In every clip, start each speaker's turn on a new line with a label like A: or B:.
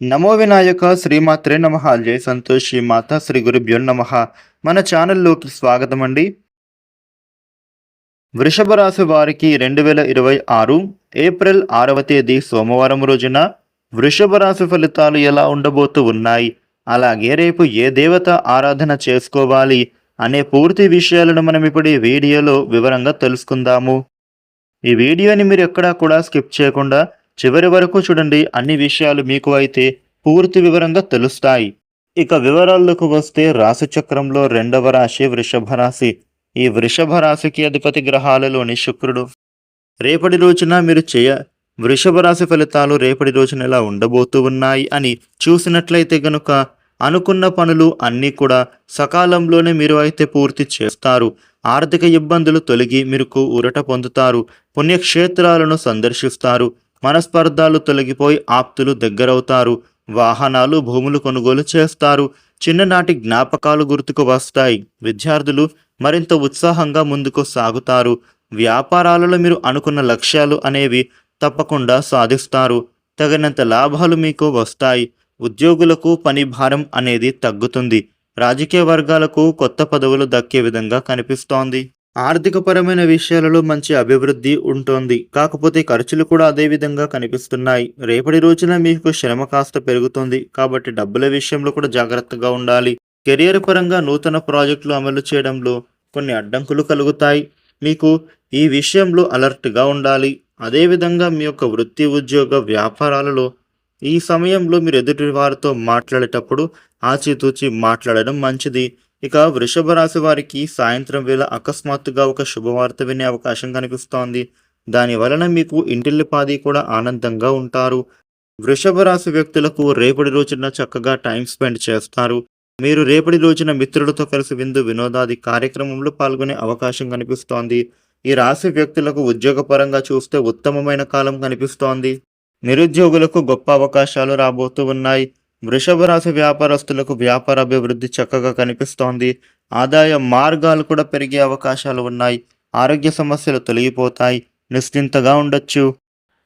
A: నమో వినాయక శ్రీమాత్రే నమః జై సంతోష్ శ్రీ మాత శ్రీ గురుభ్యో నమః. మన ఛానల్లోకి స్వాగతం అండి. వృషభ రాశి వారికి 2026 ఏప్రిల్ 6వ తేదీ సోమవారం రోజున వృషభ రాశి ఫలితాలు ఎలా ఉండబోతూ ఉన్నాయి, అలాగే రేపు ఏ దేవత ఆరాధన చేసుకోవాలి అనే పూర్తి విషయాలను మనం ఇప్పుడు ఈ వీడియోలో వివరంగా తెలుసుకుందాము. ఈ వీడియోని మీరు ఎక్కడా కూడా స్కిప్ చేయకుండా చివరి వరకు చూడండి. అన్ని విషయాలు మీకు అయితే పూర్తి వివరంగా తెలుస్తాయి. ఇక వివరాల్లోకి వస్తే రాశి చక్రంలో రెండవ రాశి వృషభ రాశి. ఈ వృషభ రాశికి అధిపతి గ్రహాలలోని శుక్రుడు. రేపటి రోజున మీరు వృషభ రాశి ఫలితాలు రేపటి రోజున ఎలా ఉండబోతూ ఉన్నాయి అని చూసినట్లయితే గనుక అనుకున్న పనులు అన్నీ కూడా సకాలంలోనే మీరు అయితే పూర్తి చేస్తారు. ఆర్థిక ఇబ్బందులు తొలగి మీరు ఊరట పొందుతారు. పుణ్యక్షేత్రాలను సందర్శిస్తారు. మనస్పర్ధాలు తొలగిపోయి ఆప్తులు దగ్గరవుతారు. వాహనాలు భూములు కొనుగోలు చేస్తారు. చిన్ననాటి జ్ఞాపకాలు గుర్తుకు వస్తాయి. విద్యార్థులు మరింత ఉత్సాహంగా ముందుకు సాగుతారు. వ్యాపారాలలో మీరు అనుకున్న లక్ష్యాలు అనేవి తప్పకుండా సాధిస్తారు. తగినంత లాభాలు మీకు వస్తాయి. ఉద్యోగులకు పని భారం అనేది తగ్గుతుంది. రాజకీయ వర్గాలకు కొత్త పదవులు దక్కే విధంగా కనిపిస్తోంది. ఆర్థికపరమైన విషయాలలో మంచి అభివృద్ధి ఉంటుంది. కాకపోతే ఖర్చులు కూడా అదే విధంగా కనిపిస్తున్నాయి. రేపటి రోజున మీకు శ్రమ కాస్త పెరుగుతుంది. కాబట్టి డబ్బుల విషయంలో కూడా జాగ్రత్తగా ఉండాలి. కెరియర్ పరంగా నూతన ప్రాజెక్టులు అమలు చేయడంలో కొన్ని అడ్డంకులు కలుగుతాయి. మీకు ఈ విషయంలో అలర్ట్గా ఉండాలి. అదేవిధంగా మీ యొక్క వృత్తి ఉద్యోగ వ్యాపారాలలో ఈ సమయంలో మీరు ఎదుటి వారితో మాట్లాడేటప్పుడు ఆచితూచి మాట్లాడడం మంచిది. ఇక వృషభ రాశి వారికి సాయంత్రం వేళ అకస్మాత్తుగా ఒక శుభవార్త వినే అవకాశం కనిపిస్తోంది. దాని వలన మీకు ఇంటిల్లిపాది కూడా ఆనందంగా ఉంటారు. వృషభ రాశి వ్యక్తులకు రేపటి రోజున చక్కగా టైం స్పెండ్ చేస్తారు. మీరు రేపటి రోజున మిత్రులతో కలిసి విందు వినోదాది కార్యక్రమంలో పాల్గొనే అవకాశం కనిపిస్తోంది. ఈ రాశి వ్యక్తులకు ఉద్యోగపరంగా చూస్తే ఉత్తమమైన కాలం కనిపిస్తోంది. నిరుద్యోగులకు గొప్ప అవకాశాలు రాబోతూ ఉన్నాయి. వృషభ రాశి వ్యాపారస్తులకు వ్యాపార అభివృద్ధి చక్కగా కనిపిస్తోంది. ఆదాయ మార్గాలు కూడా పెరిగే అవకాశాలు ఉన్నాయి. ఆరోగ్య సమస్యలు తొలగిపోతాయి. నిశ్చింతగా ఉండొచ్చు.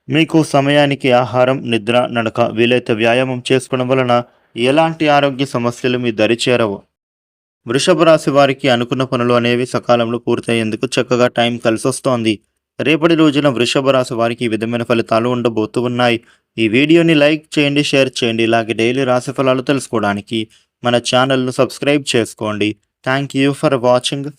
A: మీకు సమయానికి ఆహారం, నిద్ర, నడక, వీలైతే వ్యాయామం చేసుకోవడం వలన ఎలాంటి ఆరోగ్య సమస్యలు మీ దరి చేరవు. వృషభ రాశి వారికి అనుకున్న పనులు అనేవి సకాలంలో పూర్తయ్యేందుకు చక్కగా టైం కలిసొస్తోంది. రేపటి రోజున వృషభ రాశి వారికి ఈ విధమైన ఫలితాలు ఉండబోతూ ఉన్నాయి. ఈ వీడియోని లైక్ చేయండి, షేర్ చేయండి. ఇలాగే డైలీ రాశి ఫలాలు తెలుసుకోవడానికి మన ఛానల్ను సబ్స్క్రైబ్ చేసుకోండి. Thank you for watching.